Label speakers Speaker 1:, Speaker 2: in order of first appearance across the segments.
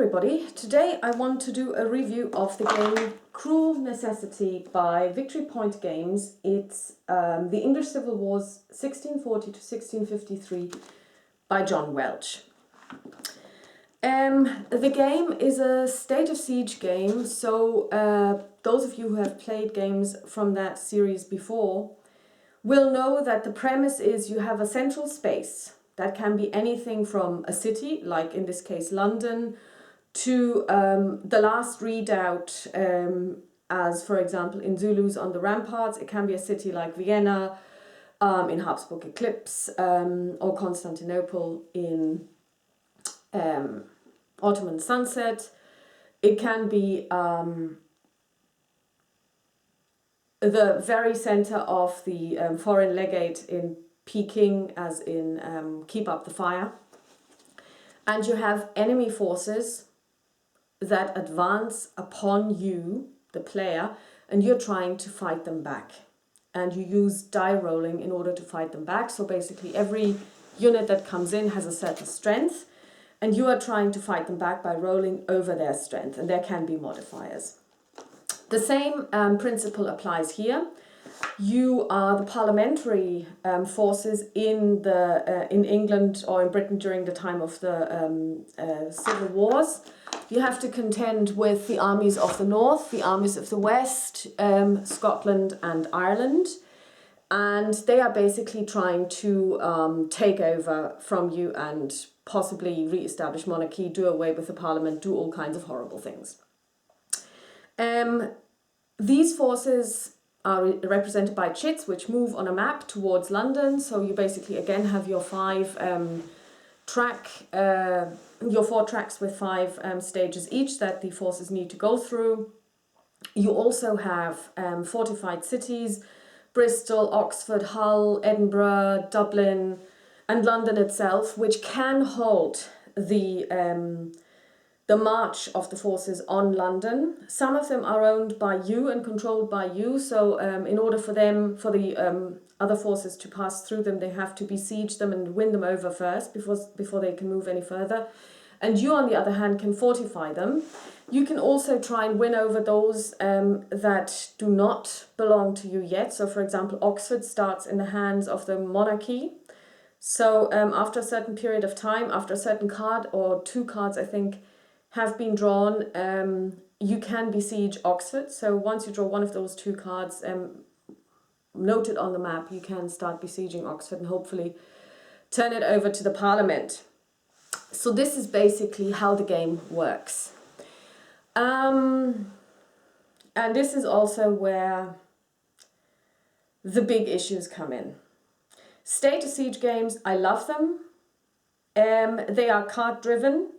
Speaker 1: everybody, today I want to do a review of the game Cruel Necessity by Victory Point Games. It's the English Civil Wars 1640 to 1653 by John Welch. The game is a state of siege game, so those of you who have played games from that series before will know that the premise is you have a central space. That can be anything from a city, like in this case London, to the last redoubt, as for example in Zulus on the ramparts. It can be a city like Vienna in Habsburg Eclipse, or Constantinople in Ottoman Sunset. It can be the very center of the foreign legate in Peking, as in Keep Up the Fire. And you have enemy forces that advance upon you, the player, and you're trying to fight them back. And you use die rolling in order to fight them back. So basically every unit that comes in has a certain strength, and you are trying to fight them back by rolling over their strength, and there can be modifiers. The same principle applies here. You are the parliamentary forces in England or in Britain during the time of the civil wars. You have to contend with the armies of the north, the armies of the west, Scotland and Ireland, and they are basically trying to take over from you and possibly re-establish monarchy, do away with the parliament, do all kinds of horrible things. These forces are represented by Chits, which move on a map towards London. So you basically again have your your four tracks with five stages each that the forces need to go through. You also have fortified cities: Bristol, Oxford, Hull, Edinburgh, Dublin, and London itself, which can hold the march of the forces on London. Some of them are owned by you and controlled by you, so in order for the other forces to pass through them, they have to besiege them and win them over first before they can move any further. And you, on the other hand, can fortify them. You can also try and win over those that do not belong to you yet. So, for example, Oxford starts in the hands of the monarchy. So after a certain period of time, after a certain card or two cards, I think, have been drawn, you can besiege Oxford. So once you draw one of those two cards noted on the map, you can start besieging Oxford and hopefully turn it over to the Parliament. So this is basically how the game works. And this is also where the big issues come in. State of siege games, I love them. They are card driven.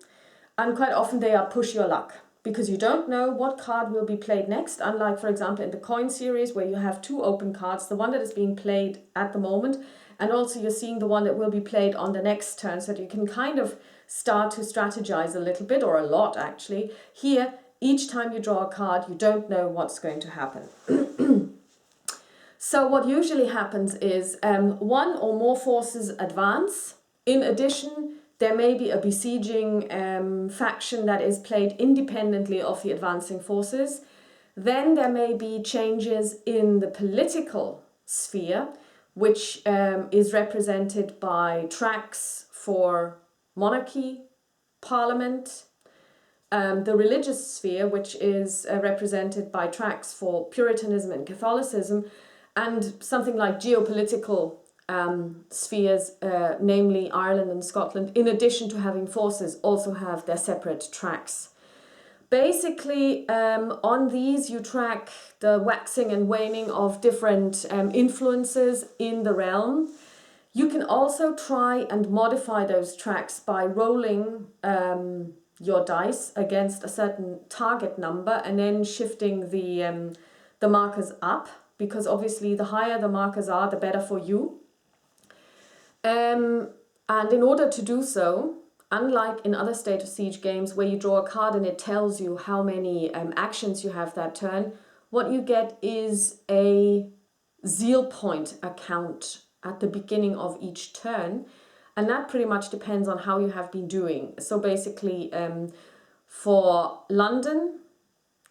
Speaker 1: And quite often they are push your luck, because you don't know what card will be played next. Unlike, for example, in the coin series, where you have two open cards, the one that is being played at the moment, and also you're seeing the one that will be played on the next turn, so that you can kind of start to strategize a little bit, or a lot actually. Here, each time you draw a card, you don't know what's going to happen. So what usually happens is one or more forces advance. In addition, there may be a besieging faction that is played independently of the advancing forces. Then there may be changes in the political sphere, which is represented by tracks for monarchy, parliament, the religious sphere, which is represented by tracks for Puritanism and Catholicism, and something like geopolitical spheres, namely Ireland and Scotland, in addition to having forces, also have their separate tracks. Basically, on these you track the waxing and waning of different influences in the realm. You can also try and modify those tracks by rolling your dice against a certain target number and then shifting the markers up, because obviously the higher the markers are, the better for you. And in order to do so, unlike in other state of siege games where you draw a card and it tells you how many actions you have that turn, what you get is a zeal point account at the beginning of each turn, and that pretty much depends on how you have been doing. So basically, For London,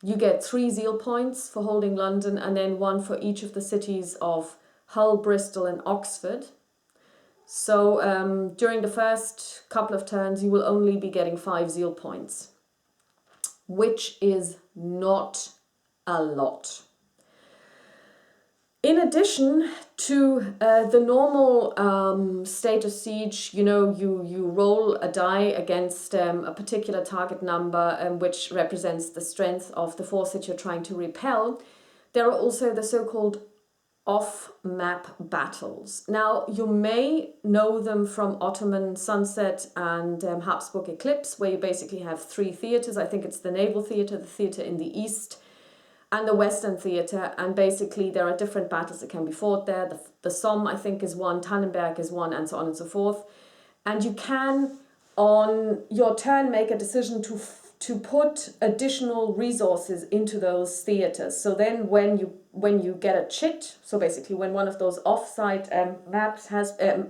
Speaker 1: you get 3 zeal points for holding London, and then 1 for each of the cities of Hull, Bristol and Oxford. So during the first couple of turns, you will only be getting 5 zeal points, which is not a lot. In addition to the normal state of siege, you know, you roll a die against a particular target number, which represents the strength of the force that you're trying to repel. There are also the so-called off-map battles. Now, you may know them from Ottoman Sunset and Habsburg Eclipse, where you basically have 3 theatres. I think it's the Naval Theatre, the theatre in the east, and the Western Theatre, and basically there are different battles that can be fought there. The Somme, I think, is one, Tannenberg is one, and so on and so forth. And you can, on your turn, make a decision to put additional resources into those theatres. So then when you get a chit, so basically when one of those offside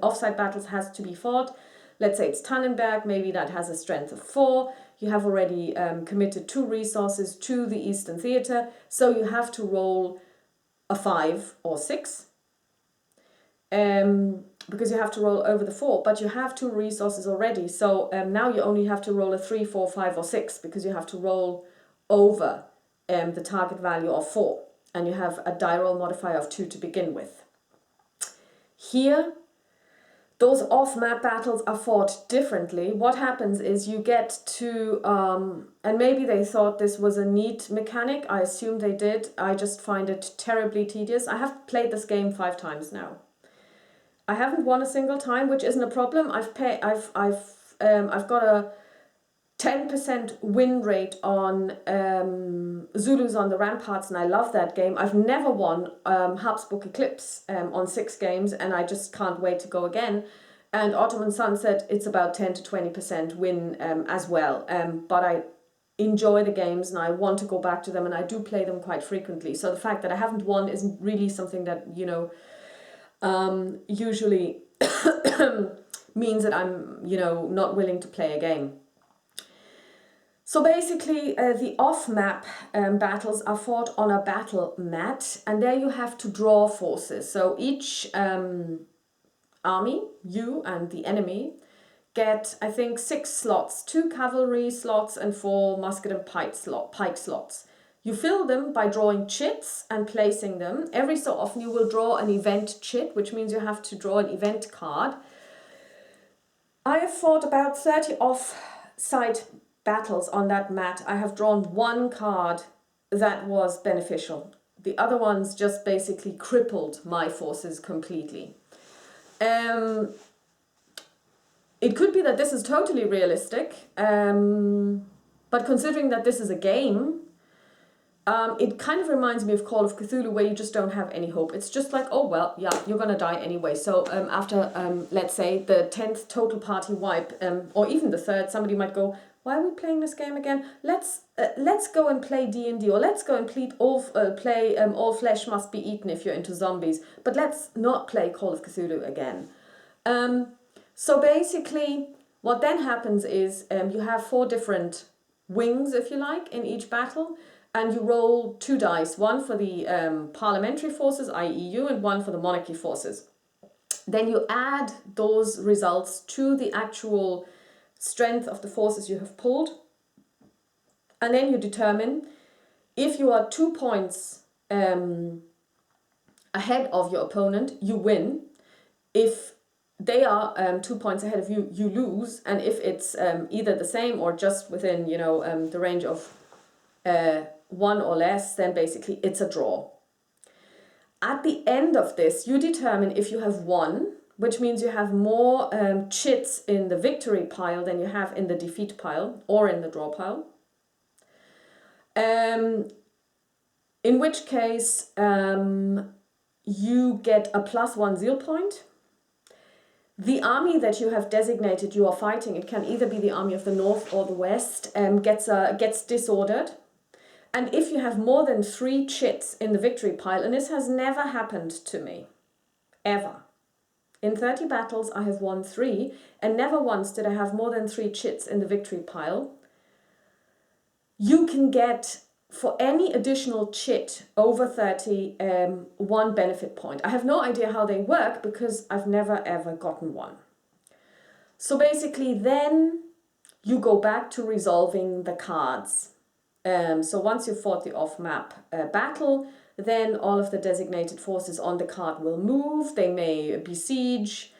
Speaker 1: offside battles has to be fought, let's say it's Tannenberg, maybe that has a strength of 4. You have already committed 2 resources to the Eastern Theatre, so you have to roll a 5 or 6, because you have to roll over the 4, but you have 2 resources already, so now you only have to roll a 3, 4, 5 or 6, because you have to roll over the target value of 4, and you have a die roll modifier of 2 to begin with. Here, those off-map battles are fought differently. What happens is you get to, and maybe they thought this was a neat mechanic, I assume they did, I just find it terribly tedious. I have played this game 5 times now. I haven't won a single time, which isn't a problem. I've got a 10% win rate on Zulus on the Ramparts, and I love that game. I've never won Habsburg Eclipse on 6 games, and I just can't wait to go again. And Ottoman Sunset, it's about 10 to 20% win as well. But I enjoy the games, and I want to go back to them, and I do play them quite frequently. So the fact that I haven't won isn't really something that, you know, usually means that I'm, you know, not willing to play a game. So basically, the off-map battles are fought on a battle mat, and there you have to draw forces. So each army, you and the enemy, get, I think, 6 slots, 2 cavalry slots and 4 musket and pike slots. You fill them by drawing chits and placing them. Every so often you will draw an event chit, which means you have to draw an event card. I have fought about 30 off-site battles on that mat. I have drawn 1 card that was beneficial. The other ones just basically crippled my forces completely. It could be that this is totally realistic, but considering that this is a game, it kind of reminds me of Call of Cthulhu, where you just don't have any hope. It's just like, oh well, yeah, you're gonna die anyway. So after, let's say, the 10th total party wipe, or even the 3rd, somebody might go, why are we playing this game again? Let's go and play D&D, or let's go and play All Flesh Must Be Eaten if you're into zombies. But let's not play Call of Cthulhu again. So basically, what then happens is you have 4 different wings, if you like, in each battle. And you roll 2 dice, 1 for the parliamentary forces, i.e. you, and 1 for the monarchy forces. Then you add those results to the actual strength of the forces you have pulled. And then you determine if you are 2 points ahead of your opponent, you win. If they are 2 points ahead of you, you lose. And if it's either the same or just within, you know, the range of 1 or less, then basically it's a draw. At the end of this, you determine if you have won, which means you have more chits in the victory pile than you have in the defeat pile or in the draw pile. In which case you get a +1 zeal point. The army that you have designated you are fighting, it can either be the army of the north or the west, gets disordered. And if you have more than 3 chits in the victory pile, and this has never happened to me, ever. In 30 battles, I have won 3, and never once did I have more than 3 chits in the victory pile. you can get, for any additional chit over 30, 1 benefit point. I have no idea how they work because I've never ever gotten one. So basically then you go back to resolving the cards. So once you've fought the off-map battle, then all of the designated forces on the card will move. They may besiege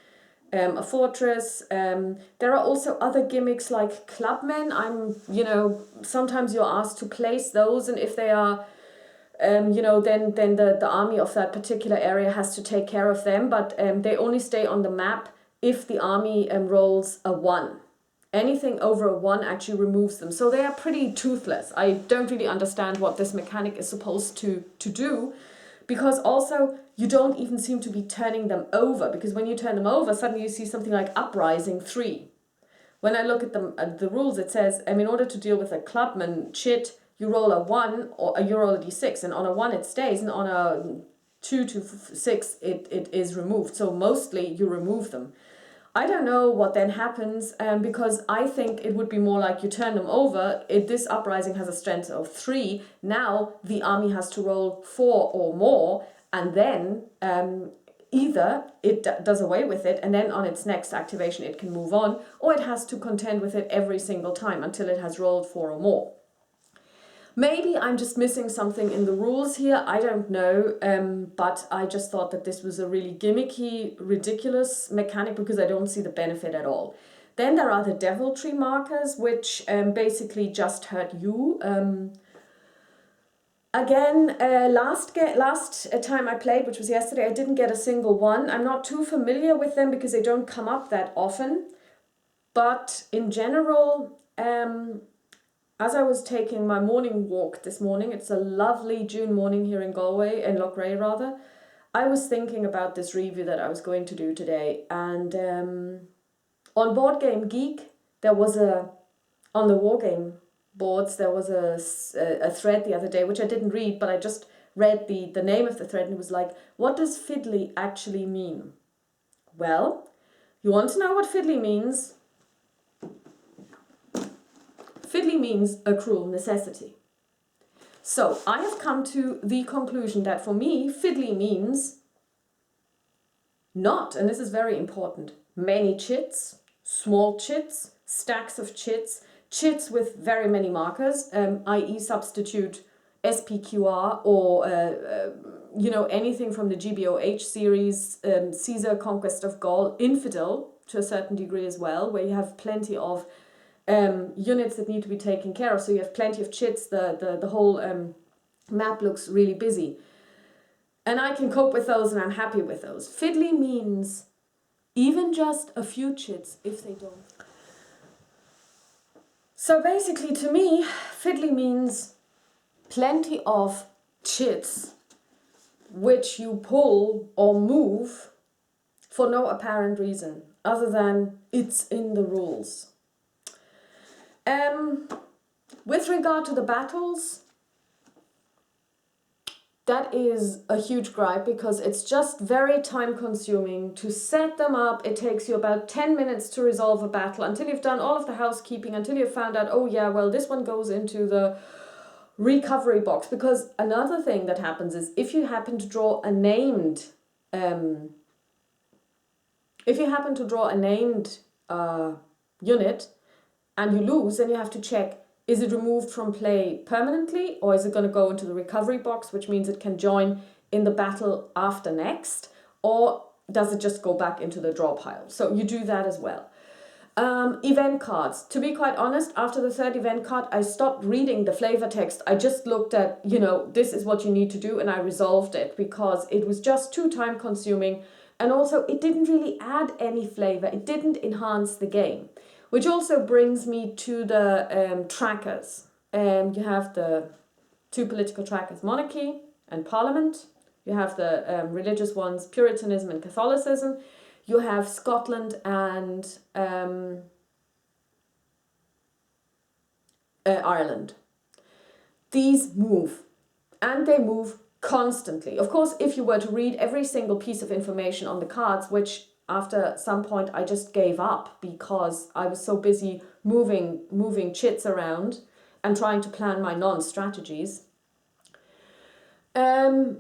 Speaker 1: a fortress. There are also other gimmicks like clubmen. Sometimes you're asked to place those, and if they are, then the army of that particular area has to take care of them. But they only stay on the map if the army rolls a 1. Anything over a 1 actually removes them. So they are pretty toothless. I don't really understand what this mechanic is supposed to do, because also you don't even seem to be turning them over, because when you turn them over, suddenly you see something like uprising 3. When I look at the rules, it says, in order to deal with a clubman chit, you roll a 1 or you roll a d6, and on a 1 it stays, and on a 2 to 6 it is removed. So mostly you remove them. I don't know what then happens, because I think it would be more like you turn them over. This uprising has a strength of 3. Now the army has to roll 4 or more, and then either it does away with it, and then on its next activation it can move on, or it has to contend with it every single time until it has rolled 4 or more. Maybe I'm just missing something in the rules here, I don't know, but I just thought that this was a really gimmicky, ridiculous mechanic because I don't see the benefit at all. Then there are the deviltry markers, which basically just hurt you. Again, last time I played, which was yesterday, I didn't get a single one. I'm not too familiar with them because they don't come up that often. But in general, as I was taking my morning walk this morning, it's a lovely June morning here in Galway, in Loughrea rather, I was thinking about this review that I was going to do today. And on Board Game Geek, there was on the Wargame boards, there was a thread the other day, which I didn't read, but I just read the name of the thread, and it was like, what does fiddly actually mean? Well, you want to know what fiddly means? Fiddly means a cruel necessity. So I have come to the conclusion that for me, fiddly means not, and this is very important, many chits, small chits, stacks of chits, chits with very many markers, i.e. substitute SPQR or anything from the GBOH series, Caesar Conquest of Gaul, Infidel to a certain degree as well, where you have plenty of units that need to be taken care of. So you have plenty of chits, the whole map looks really busy. And I can cope with those, and I'm happy with those. Fiddly means even just a few chits if they don't. So basically to me, fiddly means plenty of chits which you pull or move for no apparent reason other than it's in the rules. With regard to the battles, that is a huge gripe because it's just very time consuming to set them up. It takes you about 10 minutes to resolve a battle until you've done all of the housekeeping, until you've found out, oh yeah, well, this one goes into the recovery box. Because another thing that happens is if you happen to draw a named unit and you lose, then you have to check, is it removed from play permanently, or is it going to go into the recovery box, which means it can join in the battle after next, or does it just go back into the draw pile? So you do that as well. Event cards. To be quite honest, after the third event card, I stopped reading the flavor text. I just looked at, this is what you need to do, and I resolved it because it was just too time consuming, and also it didn't really add any flavor. It didn't enhance the game. Which also brings me to the trackers. You have the two political trackers, monarchy and parliament. You have the religious ones, Puritanism and Catholicism. You have Scotland and Ireland. These move, and they move constantly. Of course, if you were to read every single piece of information on the cards, which after some point I just gave up because I was so busy moving chits around, and trying to plan my non-strategies, they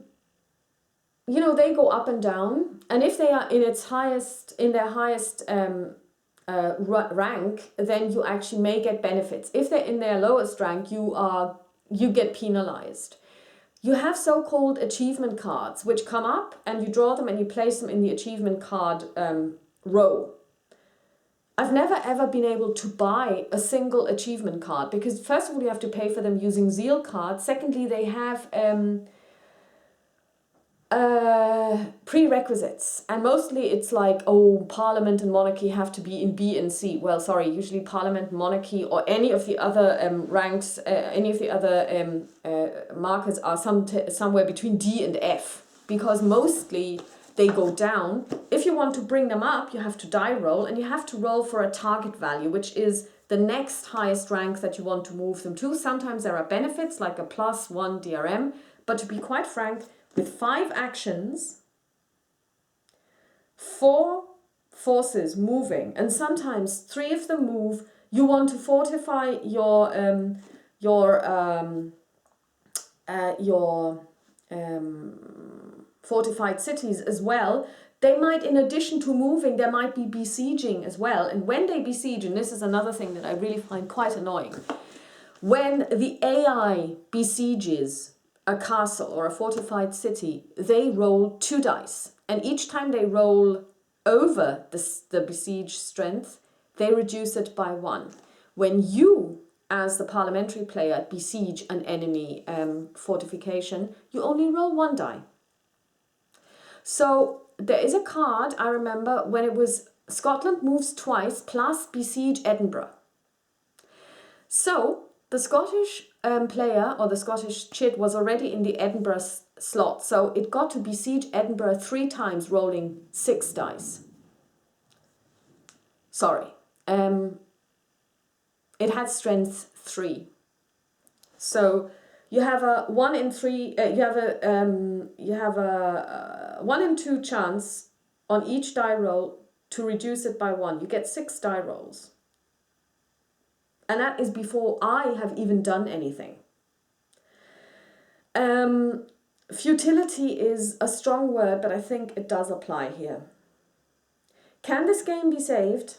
Speaker 1: go up and down. And if they are in their highest rank, then you actually may get benefits. If they're in their lowest rank, you get penalized. You have so-called achievement cards, which come up and you draw them and you place them in the achievement card row. I've never ever been able to buy a single achievement card because first of all, you have to pay for them using Zeal cards. Secondly, they have prerequisites, and mostly it's like, oh, Parliament and monarchy have to be in B and C. Well, sorry, usually Parliament, monarchy, or any of the other ranks, any of the other markers are somewhere between D and F, because mostly they go down. If you want to bring them up, you have to die roll, and you have to roll for a target value, which is the next highest rank that you want to move them to. Sometimes there are benefits like a +1 DRM, but to be quite frank, with 5 actions, 4 forces moving, and sometimes 3 of them move, you want to fortify your fortified cities as well. They might, in addition to moving, there might be besieging as well. And when they besiege, and this is another thing that I really find quite annoying, when the AI besieges a castle or a fortified city, they roll 2 dice. And each time they roll over the besieged strength, they reduce it by 1. When you, as the parliamentary player, besiege an enemy fortification, you only roll 1 die. So there is a card, I remember, when it was Scotland moves twice plus besiege Edinburgh. So the Scottish player or the Scottish chit was already in the Edinburgh slot, so it got to besiege Edinburgh 3 times, rolling 6 dice. Sorry, it had strength 3. So you have a 1 in 3. You have a 1 in 2 chance on each die roll to reduce it by 1. You get 6 die rolls. And that is before I have even done anything. Futility is a strong word, but I think it does apply here. Can this game be saved?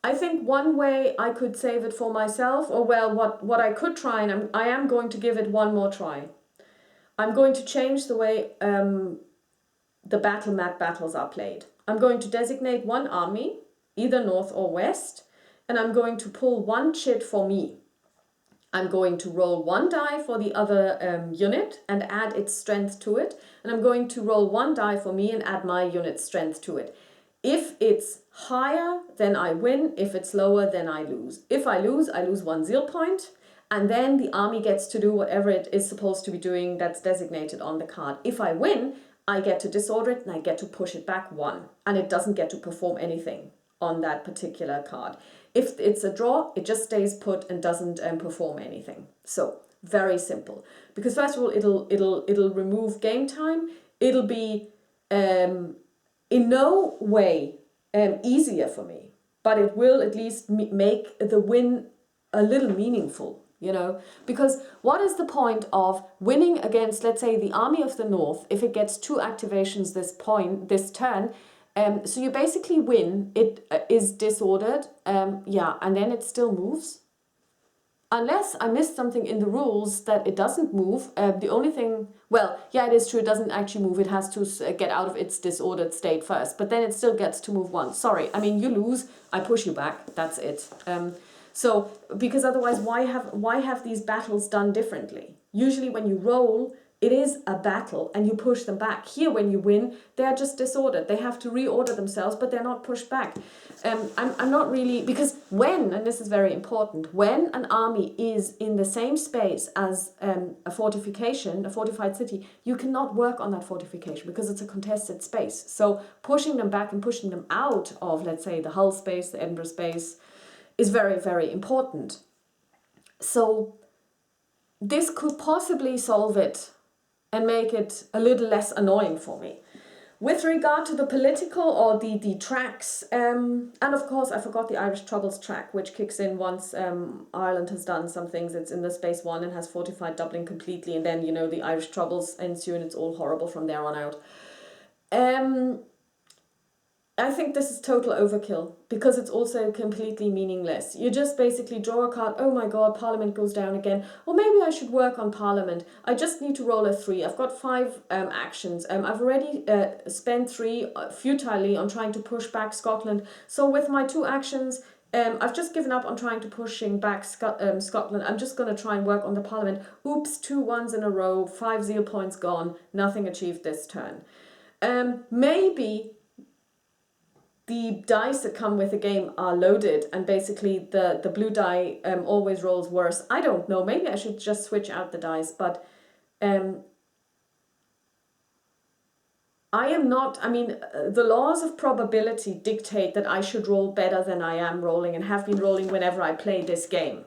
Speaker 1: I think one way I could save it for myself, or well, what I could try, and I am going to give it one more try. I'm going to change the way the battle map battles are played. I'm going to designate one army, either north or west, and I'm going to pull 1 chit for me. I'm going to roll 1 die for the other unit and add its strength to it. And I'm going to roll 1 die for me and add my unit's strength to it. If it's higher, then I win. If it's lower, then I lose. If I lose 1 zeal point. And then the army gets to do whatever it is supposed to be doing that's designated on the card. If I win, I get to disorder it and I get to push it back 1. And it doesn't get to perform anything on that particular card. If it's a draw, it just stays put and doesn't perform anything. So very simple. Because first of all, it'll remove game time. It'll be in no way easier for me, but it will at least make the win a little meaningful. You know, because what is the point of winning against, let's say, the Army of the North if it gets 2 activations this turn? So you basically win, it is disordered, and then it still moves. Unless I missed something in the rules that it doesn't move, the only thing, well, yeah, it is true, it doesn't actually move, it has to get out of its disordered state first, but then it still gets to move 1. Sorry, I mean, you lose, I push you back, that's it. So, because otherwise, why have these battles done differently? Usually when you roll, it is a battle and you push them back. Here, when you win, they are just disordered. They have to reorder themselves, but they're not pushed back. I'm not really, because when, and this is very important, when an army is in the same space as a fortification, a fortified city, you cannot work on that fortification because it's a contested space. So pushing them back and pushing them out of, let's say, the Hull space, the Edinburgh space, is very, very important. So this could possibly solve it and make it a little less annoying for me. With regard to the political or the tracks, and of course I forgot the Irish Troubles track, which kicks in once Ireland has done some things. It's in the space one and has fortified Dublin completely, and then, you know, the Irish Troubles ensue and it's all horrible from there on out. I think this is total overkill because it's also completely meaningless. You just basically draw a card, oh my god, Parliament goes down again. Or maybe I should work on Parliament. I just need to roll a 3. I've got 5 actions. I've already spent 3 futilely on trying to push back Scotland. So with my 2 actions, I've just given up on trying to pushing back Scotland. I'm just going to try and work on the Parliament. Oops, 2 1s in a row, 5 zeal points gone, nothing achieved this turn. Maybe the dice that come with the game are loaded and basically the blue die always rolls worse. I don't know, maybe I should just switch out the dice, but I am not, I mean, the laws of probability dictate that I should roll better than I am rolling and have been rolling whenever I play this game.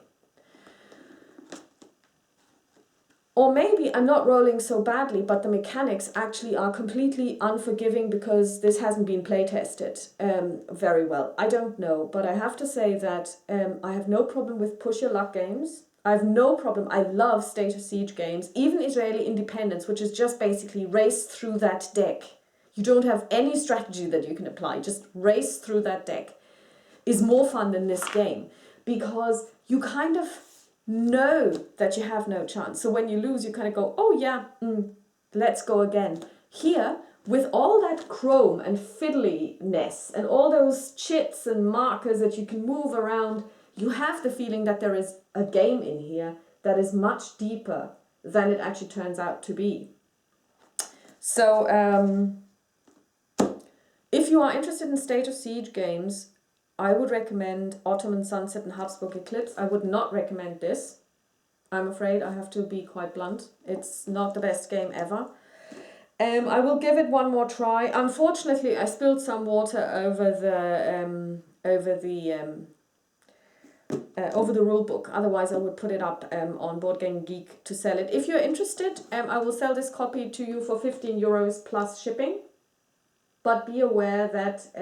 Speaker 1: Or maybe I'm not rolling so badly, but the mechanics actually are completely unforgiving because this hasn't been play tested very well. I don't know, but I have to say that I have no problem with push your luck games. I have no problem. I love State of Siege games, even Israeli Independence, which is just basically race through that deck. You don't have any strategy that you can apply, just race through that deck is more fun than this game because you kind of know that you have no chance. So when you lose, you kind of go, oh yeah, let's go again. Here, with all that chrome and fiddliness and all those chits and markers that you can move around, you have the feeling that there is a game in here that is much deeper than it actually turns out to be. So if you are interested in State of Siege games, I would recommend Ottoman Sunset and Habsburg Eclipse. I would not recommend this. I'm afraid I have to be quite blunt. It's not the best game ever. I will give it one more try. Unfortunately, I spilled some water over the rule book. Otherwise, I would put it up on Board Game Geek to sell it. If you're interested, I will sell this copy to you for €15 plus shipping. But be aware that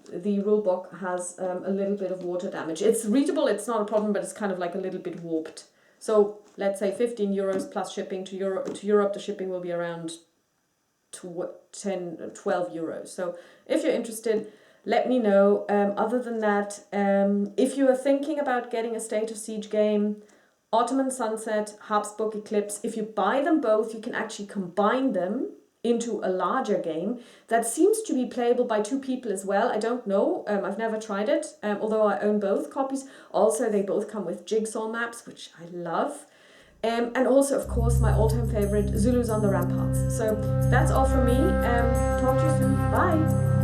Speaker 1: the rulebook has a little bit of water damage. It's readable, it's not a problem, but it's kind of like a little bit warped. So let's say €15 plus shipping to Europe. The shipping will be around 12 euros. So if you're interested, let me know. Other than that, if you are thinking about getting a State of Siege game, Ottoman Sunset, Habsburg Eclipse, if you buy them both, you can actually combine them into a larger game that seems to be playable by 2 people as well. I don't know, I've never tried it, although I own both copies. Also, they both come with jigsaw maps, which I love. And also, of course, my all-time favorite, Zulus on the Ramparts. So that's all from me. Talk to you soon. Bye!